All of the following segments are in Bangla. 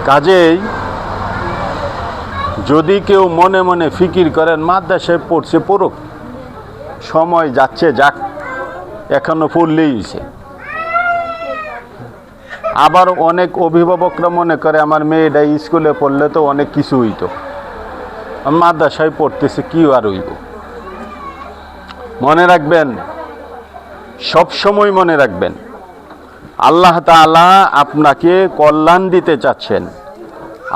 কাজেই যদি কেউ মনে মনে ফিকির করেন মাদ্রাসায় পড়ছে পড়ুক, সময় যাচ্ছে যাক, এখনো পড়লেই হয়েছে। আবার অনেক অভিভাবকরা মনে করে আমার মেয়েটা স্কুলে পড়লে তো অনেক কিছু হইতো, মাদ্রাসায় পড়তেছে কি আর হইব। মনে রাখবেন, সব সময় মনে রাখবেন, আল্লাহ তাআলা আপনাকে কল্যাণ দিতে চাচ্ছেন।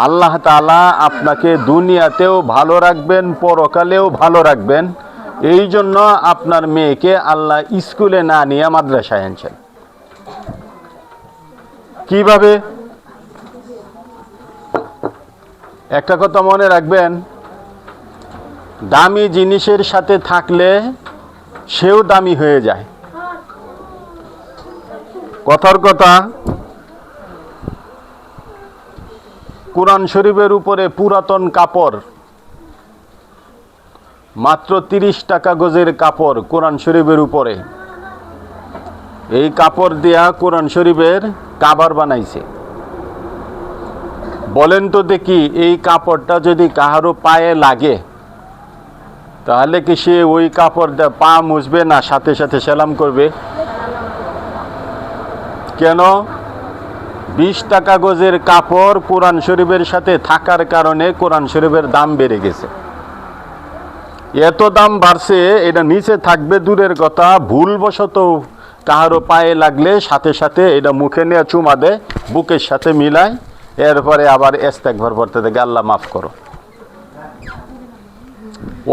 আল্লাহ তাআলা আপনাকে দুনিয়াতেও ভালো রাখবেন, পরকালেও ভালো রাখবেন। এই জন্য আপনার মেয়েকে আল্লাহ স্কুলে না নিয়ে মাদ্রাসায় আনছেন। কিভাবে? একটা কথা মনে রাখবেন, দামি জিনিসের সাথে থাকলে সেও দামি হয়ে যায়। কথার কথা, কোরআন শরীফের উপরে পুরাতন কাপড়, মাত্র 30 টাকা গজের কাপড় কোরআন শরীফের উপরে, এই কাপড় দিয়া কোরআন শরীফের কাভার বানাইছে। বলেন তো দেখি, এই কাপড়টা যদি কাহারও পায়ে লাগে তাহলে কি সে ওই কাপড় দিয়ে পা মুছবে না সাথে সাথে সেলাম করবে? কেন? 20 টাকা গজের কাপড় কোরআন শরীফের সাথে থাকার কারণে কোরআন শরীফের দাম বেড়ে গেছে। এত দাম বাড়ছে, এটা নিচে থাকবে দূরের কথা, ভুলবশত কাহারও পায়ে লাগলে সাথে সাথে এটা মুখে নিয়ে চুমা দেয়, বুকের সাথে মিলায়, এরপরে আবার ইস্তেগফার পড়তে থাকে, আল্লাহ মাফ করো।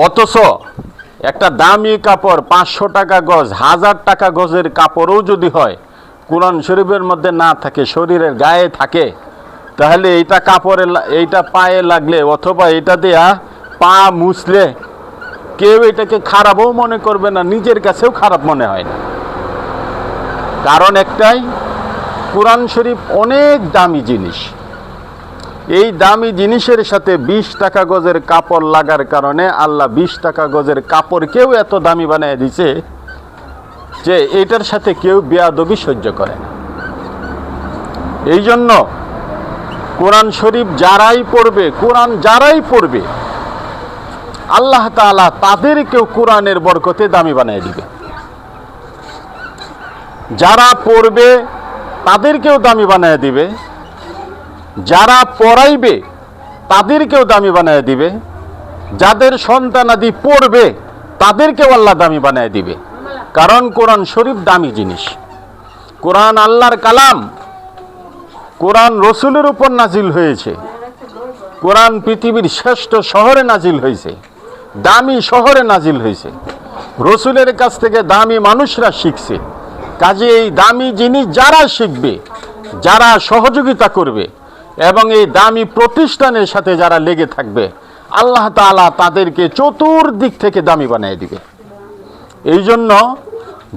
অথচ একটা দামি কাপড় 500 টাকা গজ, 1000 টাকা গজের কাপড়ও যদি হয়, কোরআন শরীফের মধ্যে না থাকে, শরীরের গায়ে থাকে, তাহলে এইটা কাপড়ে, এইটা পায়ে লাগলে অথবা এটা দেয়া পা মুছলে কেউ এটাকে খারাপও মনে করবে না, নিজের কাছেও খারাপ মনে হয় না। কারণ একটাই, কোরআন শরীফ অনেক দামি জিনিস। এই দামি জিনিসের সাথে 20 টাকা গজের কাপড় লাগার কারণে আল্লাহ 20 টাকা গজের কাপড়কেও এত দামি বানিয়ে দিছে যে এটার সাথে কেউ বেয়াদবি সহ্য করে না। এই জন্য কোরআন শরীফ যারাই পড়বে, কোরআন যারাই পড়বে, আল্লাহ তাআলা তাদেরকেও কোরআনের বরকতে দামি বানিয়ে দিবে। যারা পড়বে তাদেরকেও দামি বানিয়ে দিবে, যারা পড়াইবে তাদেরকেও দামি বানিয়ে দিবে, যাদের সন্তানাদি পড়বে তাদেরকেও আল্লাহ দামি বানিয়ে দিবে। কারণ কোরআন শরীফ দামি জিনিস। কোরআন আল্লাহর কালাম, কোরআন রসুলের উপর নাজিল হয়েছে, কোরআন পৃথিবীর শ্রেষ্ঠ শহরে নাজিল হয়েছে, দামি শহরে নাজিল হয়েছে, রসুলের কাছ থেকে দামি মানুষরা শিখছে। কাজে এই দামি জিনিস যারা শিখবে, যারা সহযোগিতা করবে এবং এই দামি প্রতিষ্ঠানের সাথে যারা লেগে থাকবে, আল্লাহ তাআলা তাদেরকে চতুর্দিক থেকে দামি বানিয়ে দিবে। এই জন্য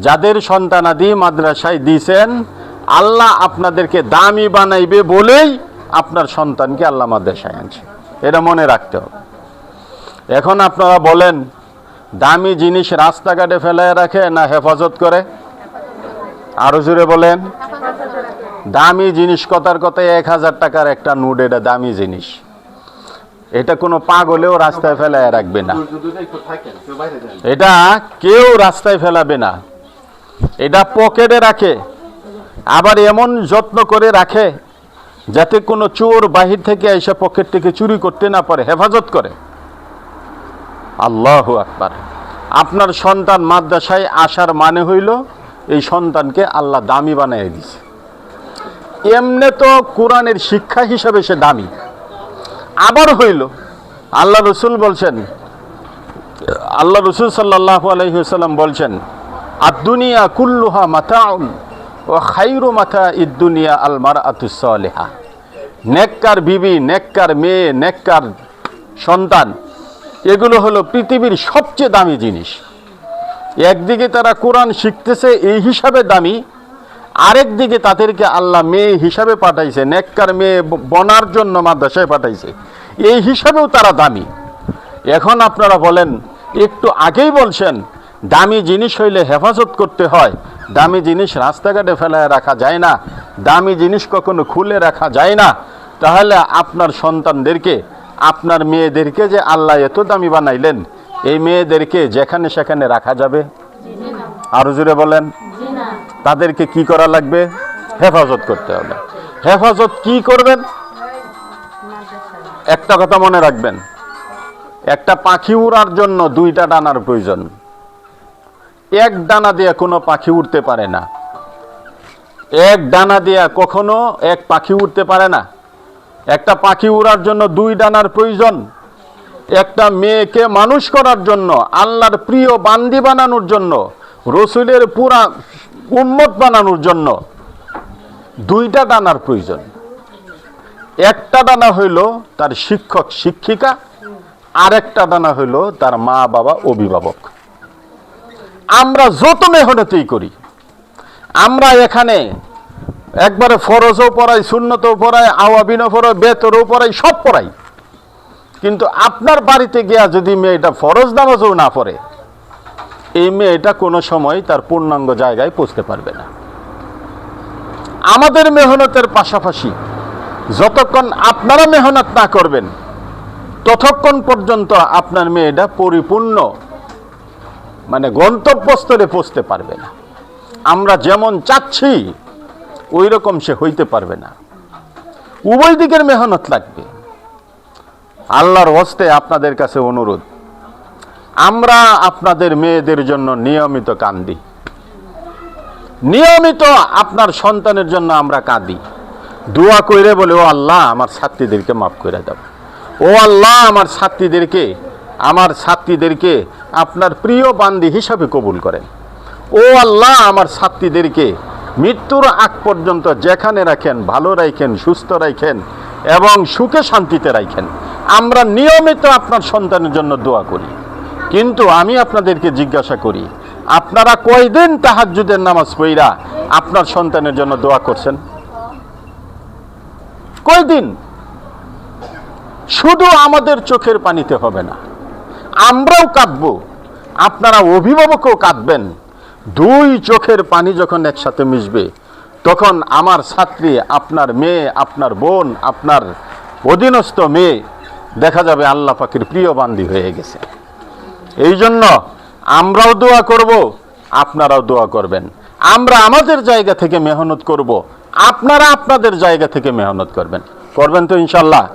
যাদের সন্তানাদি মাদ্রাসায় দিয়েছেন, আল্লাহ আপনাদেরকে দামি বানাইবে বলেই আপনার সন্তানকে আল্লাহ মাদ্রাসায় আনছে, এটা মনে রাখতে হবে। এখন আপনারা বলেন, দামি জিনিস রাস্তাঘাটে ফেলায় রাখে না হেফাজত করে? আরো জোরে বলেন। দামি জিনিস, কথার কথায় 1000 টাকার একটা নোট, এটা দামি জিনিস। এটা কোনো পাগলেও রাস্তায় ফেলায় রাখবে না, এটা কেউ রাস্তায় ফেলাবে না। এটা পকেটে রাখে, আবার এমন যত্ন করে রাখে যাতে কোনো চোর বাহির থেকে এসে পকেট থেকে চুরি করতে না পারে, হেফাজত করে। আল্লাহু আকবার। আপনার সন্তান মাদ্রাসায় আসার মানে হইল এই সন্তানকে আল্লাহ দামি বানিয়ে দিয়েছে। এমনি তো কোরআনের শিক্ষা হিসাবে সে দামি। আবার হইল আল্লাহ রসুল বলছেন, আল্লাহ রসুল সাল্লাল্লাহু আলাইহি ওয়াসাল্লাম বলছেন, আদ-দুনিয়া কুল্লুহা মাতাউন ওয়া খায়রু মাতাইদ দুনিয়া আল মারআতুস সালিহা। নেককার বিবি, নেককার মেয়ে, নেককার সন্তান, এগুলো হলো পৃথিবীর সবচেয়ে দামি জিনিস। একদিকে তারা কোরআন শিখতেছে এই হিসাবে দামি, আরেক দিকে তাদেরকে আল্লাহ মেয়ে হিসাবে পাঠাইছে, নেককার মেয়ে বনার জন্য মাদ্রাসায় পাঠাইছে, এই হিসাবেও তারা দামি। এখন আপনারা বলেন, একটু আগেই বলছেন দামি জিনিস হইলে হেফাজত করতে হয়, দামি জিনিস রাস্তাঘাটে ফেলায় রাখা যায় না, দামি জিনিস কখনো খুলে রাখা যায় না। তাহলে আপনার সন্তানদেরকে, আপনার মেয়েদেরকে যে আল্লাহ এত দামি বানাইলেন, এই মেয়েদেরকে যেখানে সেখানে রাখা যাবে? আরো জোরে বলেন। তাদেরকে কি করা লাগবে? হেফাজত করতে হবে। হেফাজত কি করবেন? একটা কথা মনে রাখবেন, একটা পাখি উড়ার জন্য দুইটা ডানার প্রয়োজন। এক ডানা দিয়ে কোনো পাখি উড়তে পারে না। এক ডানা দিয়ে কখনো এক পাখি উড়তে পারে না। একটা পাখি উড়ার জন্য দুই ডানার প্রয়োজন। একটা মেয়েকে মানুষ করার জন্য, আল্লাহর প্রিয় বান্দি বানানোর জন্য, রসুলের পুরা উম্মত বানানোর জন্য দুইটা ডানার প্রয়োজন। একটা ডানা হইল তার শিক্ষক শিক্ষিকা, আরেকটা ডানা হইল তার মা বাবা অভিভাবক। আমরা যত মেহনতই করি, আমরা এখানে একবারে ফরজও পড়াই, সুন্নতও পড়াই, আওয়াবিনও পড়াই, বেতরও পড়াই, সব পড়াই, কিন্তু আপনার বাড়িতে গিয়া যদি মেয়েটা ফরজ নামাজও না পড়ে, এই মেয়েটা কোনো সময় তার পূর্ণাঙ্গ জায়গায় পৌঁছতে পারবে না। আমাদের মেহনতের পাশাপাশি যতক্ষণ আপনারা মেহনত না করবেন, ততক্ষণ পর্যন্ত আপনার মেয়েটা পরিপূর্ণ গন্তব্যস্থলে পৌঁছতে পারবে না। আমরা যেমন চাচ্ছি ওই রকম সে হইতে পারবে না। উভয় দিকের মেহনত লাগবে। আল্লাহর হস্তে আপনাদের কাছে অনুরোধ, আমরা আপনাদের মেয়েদের জন্য নিয়মিত কান্দি, নিয়মিত আপনার সন্তানের জন্য আমরা কাঁদি, দোয়া কইরে বলে, ও আল্লাহ আমার ছাত্রীদেরকে মাফ করে দাও, ও আল্লাহ আমার ছাত্রীদেরকে আপনার প্রিয় বান্দি হিসাবে কবুল করেন, ও আল্লাহ আমার ছাত্রীদেরকে মৃত্যুর আগ পর্যন্ত যেখানে রাখেন ভালো রাখেন, সুস্থ রাখেন এবং সুখে শান্তিতে রাখেন। আমরা নিয়মিত আপনার সন্তানের জন্য দোয়া করি, কিন্তু আমি আপনাদেরকে জিজ্ঞাসা করি, আপনারা কয়দিন তাহাজ্জুদের নামাজ পড়া আপনার সন্তানের জন্য দোয়া করছেন? কয়দিন? শুধু আমাদের চোখের পানিতে হবে না, আমরাও কাঁদবো, আপনারা অভিভাবকও কাঁদবেন। দুই চোখের পানি যখন একসাথে মিশবে, তখন আমার ছাত্রী, আপনার মেয়ে, আপনার বোন, আপনার অধীনস্থ মেয়ে দেখা যাবে আল্লাহ পাকের প্রিয় বান্দি হয়ে গেছে। এই জন্য আমরাও দোয়া করব, আপনারাও দোয়া করবেন। আমরা আমাদের জায়গা থেকে মেহনত করব, আপনারা আপনাদের জায়গা থেকে মেহনত করবেন। করবেন তো ইনশাল্লাহ?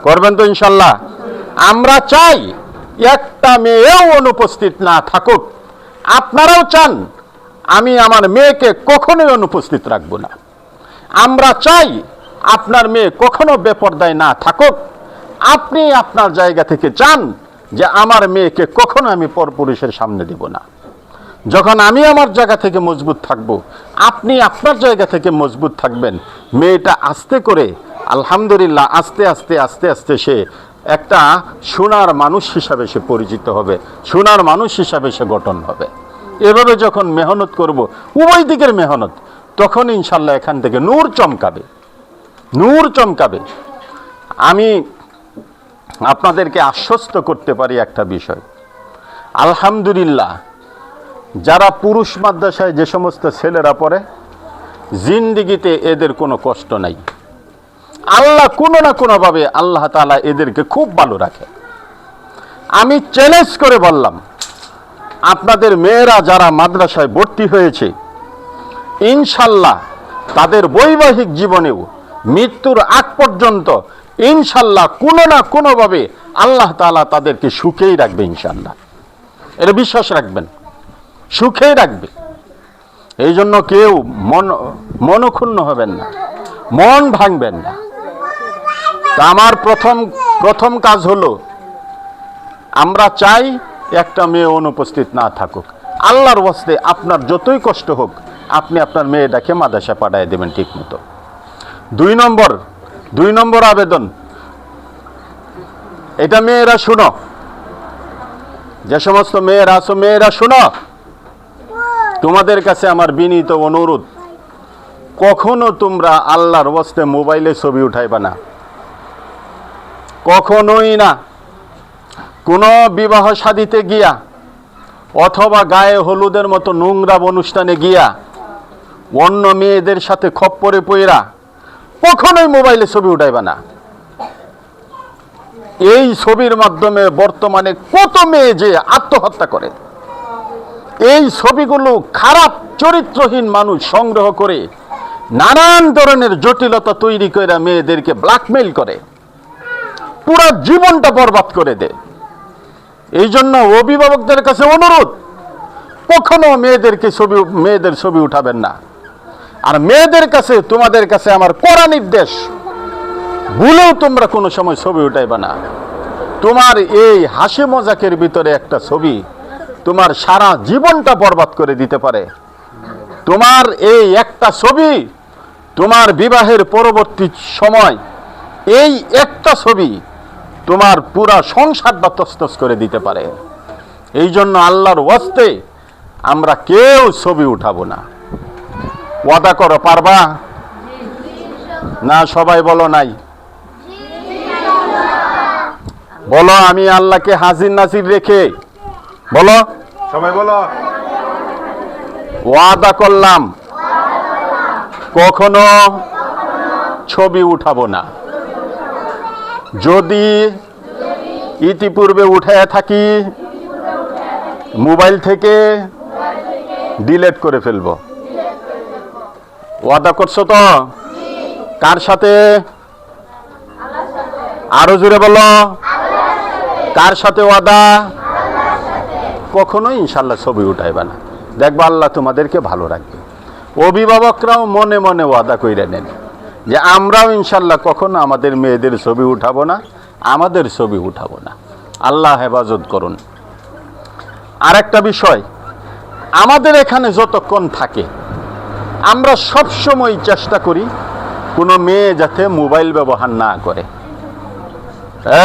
করবেন তো ইনশাল্লাহ? আমরা চাই একটা মেয়েও অনুপস্থিত না থাকুক। আপনারাও চান আমি আমার মেয়েকে কখনোই অনুপস্থিত রাখবো না। আমরা চাই আপনার মেয়ে কখনো বেপরদায় না থাকুক। আপনি আপনার জায়গা থেকে চান যে আমার মেয়েকে কখনো আমি পরপুরুষের সামনে দেব না। যখন আমি আমার জায়গা থেকে মজবুত থাকব, আপনি আপনার জায়গা থেকে মজবুত থাকবেন। মেয়েটা আস্তে করে আলহামদুলিল্লাহ আস্তে আস্তে আস্তে আস্তে সে একটা সোনার মানুষ হিসাবে সে পরিচিত হবে, সোনার মানুষ হিসাবে সে গঠন হবে। এভাবে যখন মেহনত করব, উভয় দিকের মেহনত, তখন ইনশাল্লাহ এখান থেকে নূর চমকাবে, নূর চমকাবে। আমি আপনাদেরকে আশ্বস্ত করতে পারি একটা বিষয়, আলহামদুলিল্লাহ যারা পুরুষ মাদ্রাসায় যে সমস্ত ছেলেরা পড়ে, জিন্দিগিতে এদের কোনো কষ্ট নাই। আল্লাহ কোনো না কোনোভাবে আল্লাহ তাআলা এদেরকে খুব ভালো রাখে। আমি চ্যালেঞ্জ করে বললাম, আপনাদের মেয়েরা যারা মাদ্রাসায় ভর্তি হয়েছে, ইনশাল্লাহ তাদের বৈবাহিক জীবনেও মৃত্যুর আগ পর্যন্ত ইনশাল্লাহ কোনো না কোনোভাবে আল্লাহ তাআলা তাদেরকে সুখেই রাখবে। ইনশাল্লাহ এটা বিশ্বাস রাখবেন, সুখেই রাখবে। এই জন্য কেউ মনক্ষুণ্ণ হবেন না, মন ভাঙবেন না। তা আমার প্রথম কাজ হলো, আমরা চাই একটা মেয়ে অনুপস্থিত না থাকুক। আল্লাহর ওয়াস্তে আপনার যতই কষ্ট হোক, আপনি আপনার মেয়েটাকে মাদ্রাসা পাঠিয়ে দেবেন ঠিক মতো। দুই নম্বর আবেদন, এটা মেয়েরা শুনো, যে সমস্ত মেয়েরা আছো, মেয়েরা শুনো, তোমাদের কাছে আমার বিনীত অনুরোধ, কখনো তোমরা আল্লাহর ওয়াস্তে মোবাইলে ছবি উঠাইবা না, কখনোই না। কোনো বিবাহ শাদীতে গিয়া অথবা গায়ে হলুদের মতো নোংরা অনুষ্ঠানে গিয়া অন্য মেয়েদের সাথে খপ্পরে পইরা কখনোই মোবাইলে ছবি উঠাইবা না। এই ছবির মাধ্যমে বর্তমানে কত মেয়ে যে আত্মহত্যা করে, এই ছবিগুলো খারাপ চরিত্রহীন মানুষ সংগ্রহ করে নানান ধরনের জটিলতা তৈরি করে মেয়েদেরকে ব্ল্যাকমেইল করে, পুরো জীবনটা বরবাদ করে দেয়। এই জন্য অভিভাবকদের কাছে অনুরোধ, কখনো মেয়েদের ছবি উঠাবেন না। আর মেয়েদের কাছে, তোমাদের কাছে আমার কড়া নির্দেশ, ভুলেও তোমরা কোনো সময় ছবি উঠাইবা না। তোমার এই হাসি মজাকের ভিতরে একটা ছবি তোমার সারা জীবনটা বরবাদ করে দিতে পারে। তোমার এই একটা ছবি তোমার বিবাহের পরবর্তী সময়, এই একটা ছবি তোমার পুরা সংসারটা তছনছ করে দিতে পারে। এই জন্য আল্লাহর ওয়াস্তে আমরা কেউ ছবি উঠাবো না। ওয়াদা করো, পারবা না? সবাই বলো নাই। বলো, আমি আল্লাহকে হাজির নাজির রেখে, বলো সবাই বলো, ওয়াদা করলাম কখনো ছবি উঠাবো না। যদি ইতিপূর্বে উঠায় থাকি, মোবাইল থেকে ডিলিট করে ফেলবো। ওয়াদা করছো তো? কার সাথে? আরো জোরে বলো, কার সাথে ওয়াদা? কখনোই ইনশাল্লাহ ছবি উঠাইবা না। দেখবা আল্লাহ তোমাদেরকে ভালো রাখবে। অভিভাবকরাও মনে মনে ওয়াদা কইরা নেন যে আমরাও ইনশাল্লাহ কখনো আমাদের মেয়েদের ছবি উঠাবো না, আমাদের ছবি উঠাবো না। আল্লাহ হেফাজত করুন। আর একটা বিষয়, আমাদের এখানে যতক্ষণ থাকে আমরা সবসময় চেষ্টা করি কোনো মেয়ে যাতে মোবাইল ব্যবহার না করে।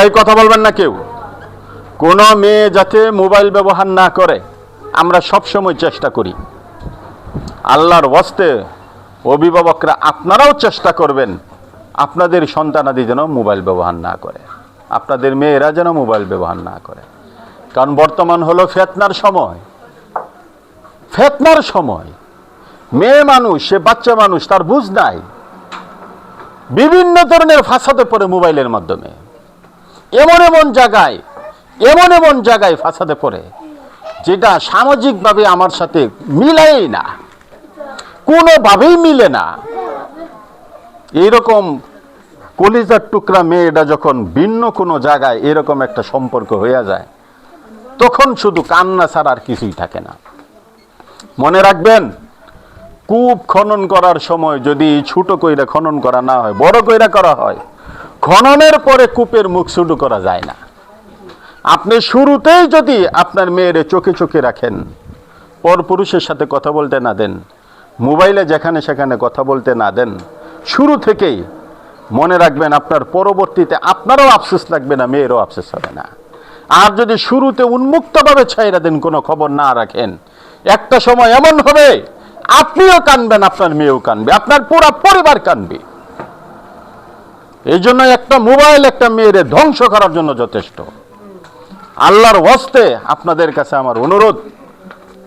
এই কথা বলবেন না কেউ। কোনো মেয়ে যাতে মোবাইল ব্যবহার না করে আমরা সবসময় চেষ্টা করি। আল্লাহর ওয়াস্তে অভিভাবকরা আপনারাও চেষ্টা করবেন আপনাদের সন্তানাদি যেন মোবাইল ব্যবহার না করে, আপনাদের মেয়েরা যেন মোবাইল ব্যবহার না করে। কারণ বর্তমান হলো ফিতনার সময়। ফিতনার সময় মেয়ে মানুষ, সে বাচ্চা মানুষ, তার বুঝ নাই, বিভিন্ন ধরনের ফাসাদে পড়ে মোবাইলের মাধ্যমে। এমন এমন জায়গায় ফাসাদে পড়ে যেটা সামাজিকভাবে আমার সাথে মিলাই না, কোনোভাবেই মিলে না। এইরকম কলিজার টুকরা মেয়েটা যখন ভিন্ন কোনো জায়গায় এরকম একটা সম্পর্ক হয়ে যায়, তখন শুধু কান্না ছাড়া আর কিছুই থাকে না। মনে রাখবেন, কূপ খনন করার সময় যদি ছোট কইরা খনন করা না হয়, বড় কইরা করা হয়, খননের পরে কূপের মুখ ছোট করা যায় না। আপনি শুরুতেই যদি আপনার মেয়েরে চোখে চোখে রাখেন, পরপুরুষের সাথে কথা বলতে না দেন, মোবাইলে যেখানে সেখানে কথা বলতে না দেন, শুরু থেকেই মনে রাখবেন আপনার পরবর্তীতে আপনারও আফসোস লাগবে না, মেয়েরও আফসোস হবে না। আর যদি শুরুতে উন্মুক্তভাবে ছাইরা দেন, কোনো খবর না রাখেন, একটা সময় এমন হবে আপনিও কানবেন, আপনার মেয়েও কানবে, আপনার পুরো পরিবার কানবে। এই জন্য একটা মোবাইল একটা মেয়েরে ধ্বংস করার জন্য যথেষ্ট। আল্লাহর ওয়াস্তে আপনাদের কাছে আমার অনুরোধ,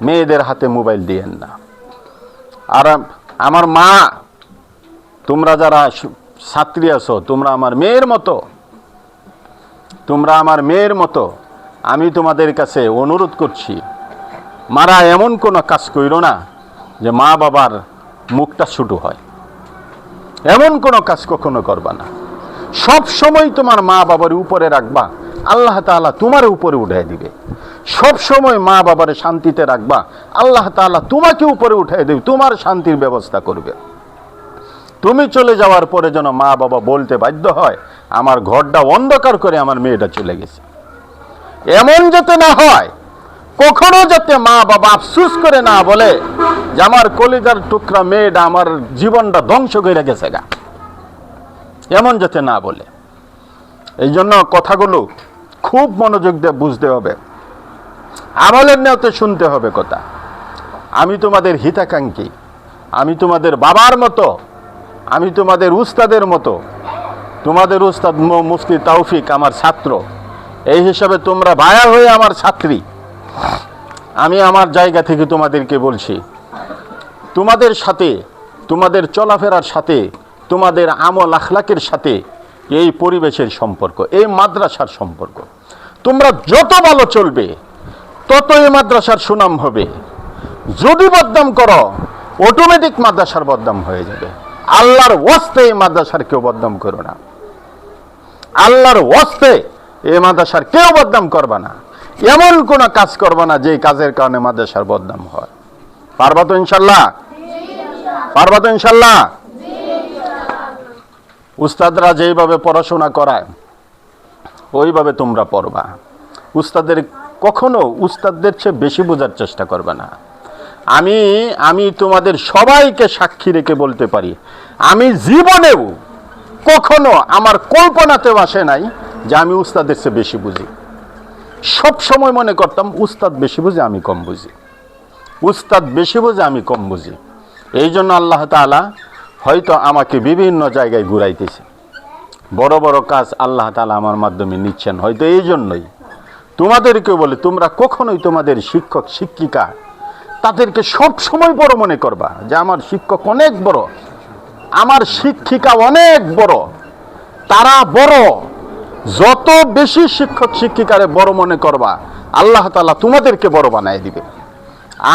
মেয়েদের হাতে মোবাইল দিয়েন না। আর আমার মা, তোমরা যারা ছাত্রী আছো, তোমরা আমার মেয়ের মতো, আমি তোমাদের কাছে অনুরোধ করছি, মারা এমন কোনো কাজ কইরো না যে মা বাবার মুখটা ছোট হয়। এমন কোনো কাজ কখনো করবা না। সব সময় তোমার মা বাবার উপরে রাখবা, আল্লাহ তাআলা তোমার উপরে উঠাই দিবে। সব সময় মা বাবার শান্তিতে রাখবা, আল্লাহ তাআলা তোমাকে উপরে উঠাই দেবে, তোমার শান্তির ব্যবস্থা করবে। তুমি চলে যাওয়ার পরে যেন মা বাবা বলতে বাধ্য হয়, আমার ঘরটা অন্ধকার করে আমার মেয়েটা চলে গেছে। এমন যাতে না হয়, কখনো যাতে মা বাবা আফসোস করে না বলে যে আমার কলিজার টুকরা মেয়েটা আমার জীবনটা ধ্বংস করে গেছে গা, এমন যাতে না বলে। এই জন্য কথাগুলো খুব মনোযোগ দিয়ে বুঝতে হবে, আমলের নিয়তে শুনতে হবে কথা। আমি তোমাদের হিতাকাঙ্ক্ষী, আমি তোমাদের বাবার মতো, আমি তোমাদের উস্তাদের মতো। তোমাদের উস্তাদ মুফতি তৌফিক আমার ছাত্র, এই হিসাবে তোমরা ভায়া হয়ে আমার ছাত্রী। আমি আমার জায়গা থেকে তোমাদেরকে বলছি, তোমাদের সাথে, তোমাদের চলাফেরার সাথে তোমাদের আমল আখলাকের সাথে এই পরিবেশের সম্পর্ক, এই মাদ্রাসার সম্পর্ক। তোমরা যত ভালো চলবে তত এই মাদ্রাসার সুনাম হবে। যদি বদনাম করো অটোমেটিক মাদ্রাসার বদনাম হয়ে যাবে। আল্লাহর ওয়াস্তে এই মাদ্রাসার কেউ বদনাম করো না। আল্লাহর ওয়াস্তে এই মাদ্রাসার কেউ বদনাম করবা না। এমন কোন কাজ করবা না যে কাজের কারণে মাদ্রাসার বদনাম হয়। পারবা তো ইনশাল্লাহ? পারবা তো ইনশাল্লাহ? উস্তাদরা যেইভাবে পড়াশোনা করায় ওইভাবে তোমরা পড়বা। উস্তাদদের চেয়ে বেশি বোঝার চেষ্টা করবে না। আমি তোমাদের সবাইকে সাক্ষী রেখে বলতে পারি, আমি জীবনেও কখনো আমার কল্পনাতেও আসে নাই যে আমি উস্তাদের চেয়ে বেশি বুঝি। সব সময় মনে করতাম উস্তাদ বেশি বুঝে আমি কম বুঝি, উস্তাদ বেশি বুঝে আমি কম বুঝি। এই জন্য আল্লাহ তাআলা হয়তো আমাকে বিভিন্ন জায়গায় ঘুরাইতেছে, বড় বড় কাজ আল্লাহ তাআলা আমার মাধ্যমে নিচ্ছেন হয়তো এই জন্যই। তোমাদেরকে বলে, তোমরা কখনোই তোমাদের শিক্ষক শিক্ষিকা তাদেরকে সব সময় বড় মনে করবা যে আমার শিক্ষক অনেক বড়, আমার শিক্ষিকা অনেক বড়, তারা বড়। যত বেশি শিক্ষক শিক্ষিকারে বড় মনে করবা আল্লাহ তাআলা তোমাদেরকে বড় বানায় দিবে।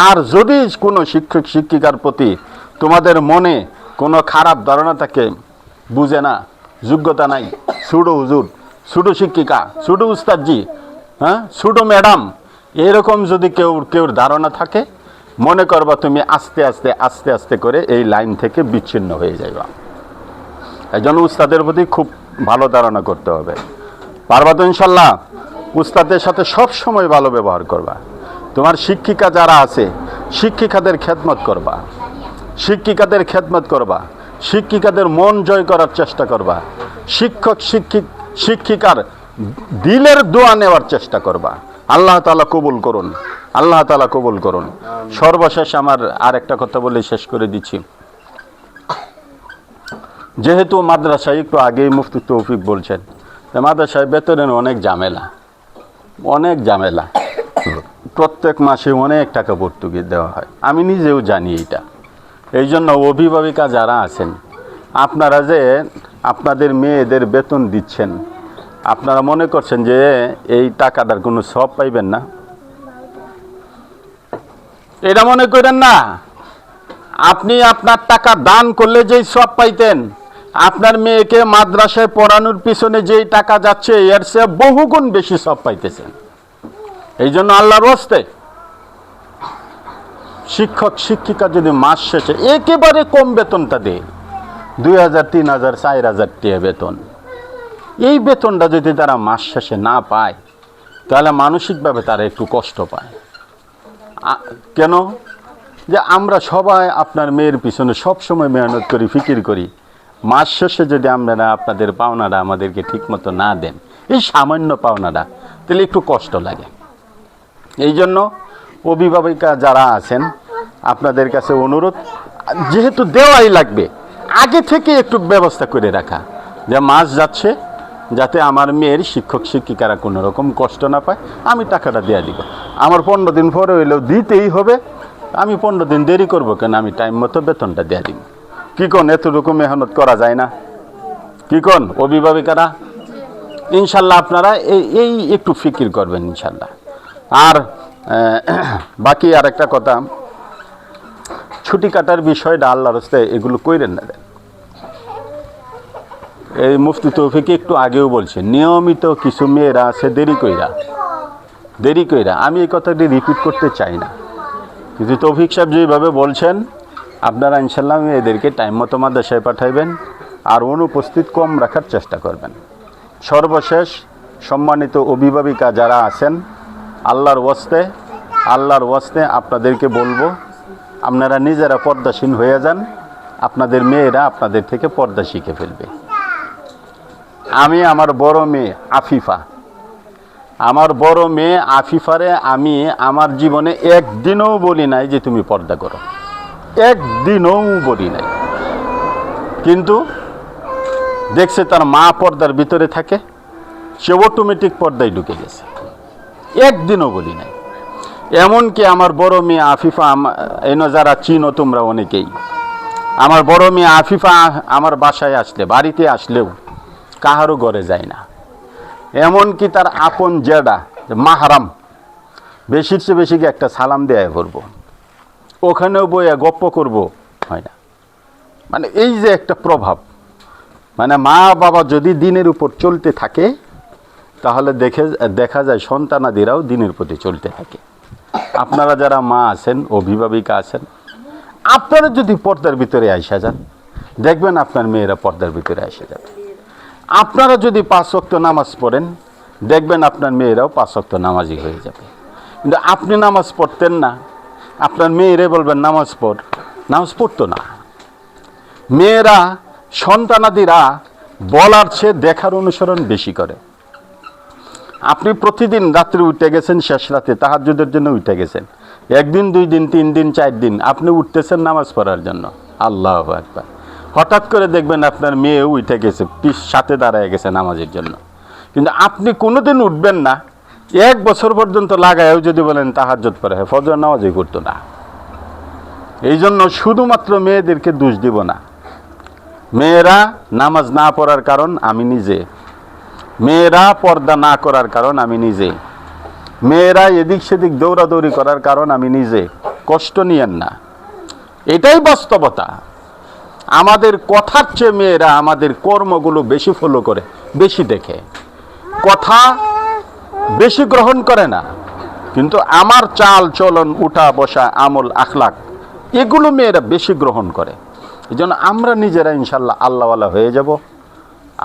আর যদি কোনো শিক্ষক শিক্ষিকার প্রতি তোমাদের মনে কোনো খারাপ ধারণা থাকে, বুঝে না, যোগ্যতা নাই, ছোট হুজুর, ছোট শিক্ষিকা, ছোট উস্তাদজি, হ্যাঁ, ছোট ম্যাডাম, এরকম যদি কেউ ধারণা থাকে, মনে করবা তুমি আস্তে আস্তে আস্তে আস্তে করে এই লাইন থেকে বিচ্ছিন্ন হয়ে যাইবা। এই জন্য উস্তাদের প্রতি খুব ভালো ধারণা করতে হবে। পারবা তো ইনশাল্লাহ? উস্তাদের সাথে সব সময় ভালো ব্যবহার করবা। তোমার শিক্ষিকা যারা আছে শিক্ষিকাদের খেদমত করবা, শিক্ষিকাদের খেদমত করবা, শিক্ষিকাদের মন জয় করার চেষ্টা করবা, শিক্ষিকার দিলের দোয়া নেওয়ার চেষ্টা করবা। আল্লাহ তাআলা কবুল করুন, আল্লাহ তাআলা কবুল করুন। সর্বশেষ আমার আর একটা কথা বলে শেষ করে দিচ্ছি। যেহেতু মাদ্রাসায় একটু আগেই মুফতি তৌফিক বলছেন, মাদ্রাসায় বেতনের অনেক ঝামেলা, অনেক ঝামেলা। প্রত্যেক মাসে অনেক টাকা ভর্তুকি দেওয়া হয়, আমি নিজেও জানি এটা। এই জন্য অভিভাবিকা যারা আছেন, আপনারা যে আপনাদের মেয়েদের বেতন দিচ্ছেন, আপনারা মনে করছেন যে এই টাকাটার কোনো সব পাইবেন না, এটা মনে করেন না। আপনি আপনার টাকা দান করলে যেই সব পাইতেন, আপনার মেয়েকে মাদ্রাসায় পড়ানোর পিছনে যেই টাকা যাচ্ছে এর চেয়ে বহুগুণ বেশি সব পাইতেছেন। এই জন্য আল্লাহর ওয়াস্তে শিক্ষক শিক্ষিকা যদি মাস শেষে একেবারে কম বেতনটা দেয়, 2000, 3000, 4000 টাকা বেতন, এই বেতনটা যদি তারা মাস শেষে না পায় তাহলে মানসিকভাবে তারা একটু কষ্ট পায়। কেন? যে আমরা সবাই আপনার মেয়ের পিছনে সবসময় মেহনত করি, ফিকির করি, মাস শেষে যদি আপনারা আপনাদের পাওনাটা আমাদেরকে ঠিকমতো না দেন, এই সামান্য পাওনাটা, তাহলে একটু কষ্ট লাগে। এই জন্য অভিভাবিকা যারা আছেন আপনাদের কাছে অনুরোধ, যেহেতু দেওয়াই লাগবে, আগে থেকে একটু ব্যবস্থা করে রাখা, যে মাস যাচ্ছে যাতে আমার মেয়ের শিক্ষক শিক্ষিকারা কোনো রকম কষ্ট না পায়, আমি টাকাটা দেওয়া দিব। আমার 15 দিন পরে হইলেও দিতেই হবে, আমি 15 দিন দেরি করবো কেন, আমি টাইম মতো বেতনটা দেওয়া দিব। কী কোন এতটুকু মেহনত করা যায় না? কী কোন অভিভাবিকারা? ইনশাল্লাহ আপনারা এই একটু ফিকির করবেন ইনশাল্লাহ। আর বাকি আর একটা কথা, ছুটি কাটার বিষয়টা আল্লাহর রাস্তায় এগুলো কইরেন না। এই মুফতি তৌফিক একটু আগেও বলছে, নিয়মিত কিছু মেয়েরা আছে দেরি কইরা। আমি এই কথাটি রিপিট করতে চাই না, কিন্তু তৌফিক সাহেব যেভাবে বলছেন, আপনারা ইনশাল্লাহ এদেরকে টাইম মতো মাদ্রাসায় পাঠাইবেন আর অনুপস্থিত কম রাখার চেষ্টা করবেন। সর্বশেষ সম্মানিত অভিভাবিকা যারা আছেন, আল্লাহর ওয়াস্তে আপনাদেরকে বলবো, আপনারা নিজেরা পর্দাসীন হয়ে যান, আপনাদের মেয়েরা আপনাদের থেকে পর্দা শিখে ফেলবে। আমি আমার বড় মেয়ে আফিফারে আমি আমার জীবনে একদিনও বলি নাই যে তুমি পর্দা করো, একদিনও বলি নাই। কিন্তু দেখছে তার মা পর্দার ভিতরে থাকে, সে অটোমেটিক পর্দায় ঢুকে গেছে, একদিনও বলি নাই। এমনকি আমার বড় মেয়ে আফিফা, যারা চিনো তোমরা অনেকেই, আমার বড় মেয়ে আফিফা আমার বাসায় আসলে, বাড়িতে আসলেও কাহারও ঘরে যায় না। এমনকি তার আপন জেডা মাহারাম বেশির চেয়ে বেশি একটা সালাম দেয়া করবো, ওখানেও বইয়া গপ্প করব হয় না। মানে এই যে একটা প্রভাব, মানে মা বাবা যদি দিনের উপর চলতে থাকে তাহলে দেখা যায় সন্তানাদিরাও দিনের প্রতি চলতে থাকে। আপনারা যারা মা আছেন, অভিভাবিকা আছেন, আপনারা যদি পর্দার ভিতরে আইসা যান, দেখবেন আপনার মেয়েরা পর্দার ভিতরে এসে যাবে। আপনারা যদি 5 ওয়াক্ত নামাজ পড়েন, দেখবেন আপনার মেয়েরাও 5 ওয়াক্ত নামাজি হয়ে যাবে। কিন্তু আপনি নামাজ পড়তেন না, আপনার মেয়েরে বলবেন নামাজ পড়, নামাজ পড়তো না। মেয়েরা সন্তানাদিরা বলার চেয়ে দেখার অনুসরণ বেশি করে। আপনি প্রতিদিন রাত্রে উঠে গেছেন, শেষ রাতে তাহাজ্জুদের জন্য উঠে গেছেন, 1 দিন 2 দিন 3 দিন 4 দিন আপনি উঠতেছেন নামাজ পড়ার জন্য, আল্লাহু আকবার। হঠাৎ করে দেখবেন আপনার মেয়েও উঠে গেছে, সাথে দাঁড়ায় গেছে নামাজের জন্য। কিন্তু আপনি কোনোদিন উঠবেন না, 1 বছর পর্যন্ত লাগায়ও যদি বলেন তাহাজ্জুদ পড়ে, ফজর নামাজই করতো না। এই জন্য শুধুমাত্র মেয়েদেরকে দোষ দিব না। মেয়েরা নামাজ না পড়ার কারণ আমি নিজে, মেয়েরা পর্দা না করার কারণ আমি নিজে, মেয়েরা এদিক সেদিক দৌড়াদৌড়ি করার কারণ আমি নিজে। কষ্ট নিয়েন না, এটাই বাস্তবতা। আমাদের কথার চেয়ে মেয়েরা আমাদের কর্মগুলো বেশি ফলো করে, বেশি দেখে, কথা বেশি গ্রহণ করে না, কিন্তু আমার চাল চলন, উঠা বসা, আমল আখলাক, এগুলো মেয়েরা বেশি গ্রহণ করে। এই জন্য আমরা নিজেরা ইনশাল্লাহ আল্লাহওয়ালা হয়ে যাব,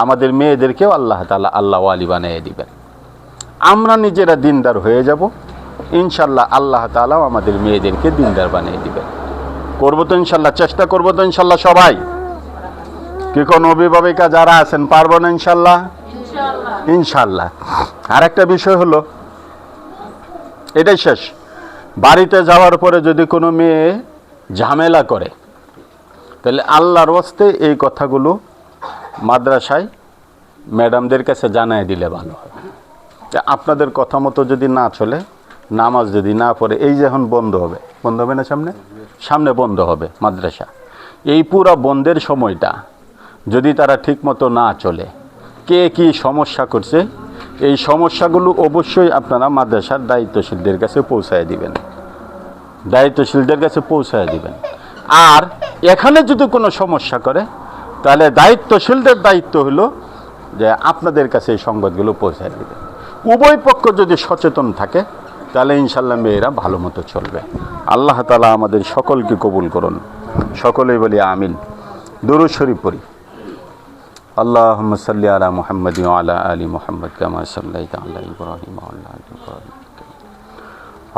আমাদের মেয়েদেরকেও আল্লাহ তাআলা আল্লাহওয়ালি বানিয়ে দিবেন। আমরা নিজেরা দিনদার হয়ে যাব, ইনশাল্লাহ আল্লাহ তাআলাও আমাদের মেয়েদেরকে দিনদার বানিয়ে দিবেন। করবো তো ইনশাল্লাহ, চেষ্টা করবো তো ইনশাল্লাহ সবাই। কি কোন অভিভাবিকা যারা আছেন পারবো না ইনশাল্লাহ? ইনশাল্লাহ। আর একটা বিষয় হলো, এটাই শেষ, বাড়িতে যাওয়ার পরে যদি কোনো মেয়ে ঝামেলা করে, তাহলে আল্লাহর ওয়াস্তে এই কথাগুলো মাদ্রাসায় ম্যাডামদের কাছে জানায় দিলে ভালো হয়। আপনাদের কথা মতো যদি না চলে, নামাজ যদি না পড়ে, এই যে এখন বন্ধ হবে না, সামনে বন্ধ হবে মাদ্রাসা, এই পুরা বন্ধের সময়টা যদি তারা ঠিক মতো না চলে, কে কি সমস্যা করছে, এই সমস্যাগুলো অবশ্যই আপনারা মাদ্রাসার দায়িত্বশীলদের কাছে পৌঁছায় দিবেন, আর এখানে যদি কোনো সমস্যা করে, তাহলে দায়িত্বশীলদের দায়িত্ব হলো যে আপনাদের কাছে এই সংবাদগুলো পৌঁছায় দিবে। উভয় পক্ষ যদি সচেতন থাকে, তাহলে ইনশাল্লাহ মেয়েরা ভালো মতো চলবে। আল্লাহ তাআলা আমাদের সকলকে কবুল করুন, সকলেই বলি আমিন। দুরূদ শরীফ পড়ি। আল্লাহুম্মা সাল্লি আলা মুহাম্মাদিন ওয়া আলা আলি মুহাম্মাদ কামা সাল্লাইতা আলা ইব্রাহিম ওয়া আলা আলি ইব্রাহিম